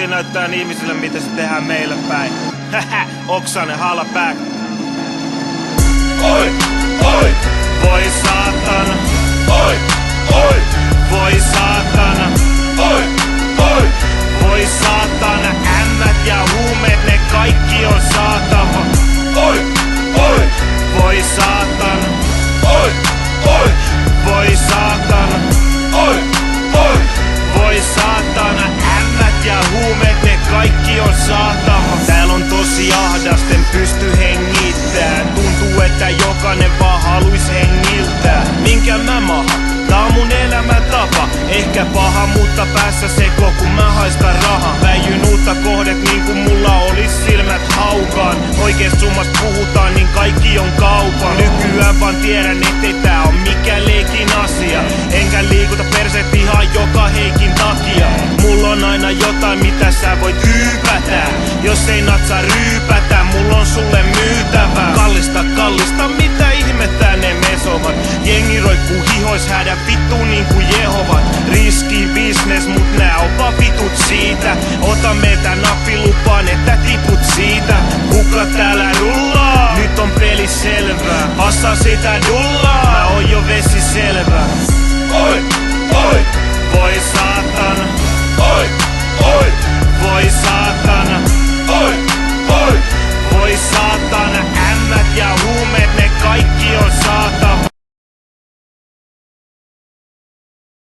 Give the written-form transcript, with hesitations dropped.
tuli näyttää ihmisille, mitä se tehdään meillä päin. Oksanen, hala back. Oi, oi, Voi saatana, oi, oi, voi saatana, oi, oi, voi saatana. Ämmät ja huumeet, ne kaikki on saatava. oi, oi, Voi saatana, oi, oi, voi saatana, oi, oi, voi saatana. Ämmät ja huumeet, ne kaikki on saatava. Täällä on tosi ahdasten pysty hengittää. Tuntuu, että jokainen vaan haluis hengiltää. Minkä mä maha? Tää on mun elämäntapa. Ehkä paha, mutta päässä seko, kun mä haistan rahaa. Väijyn uutta kohdet niin kuin mulla olis silmät haukaan. Oikeest summasta puhutaan, niin kaikki on kaupan. Nykyään vaan tiedän, ettei tää on mikä leikin asia. Enkä liikuta perseet ihan joka heikin takia. Mulla on aina jotain, mitä sä voit yypätä. Jos ei natsa ryypätä, mulla on sulle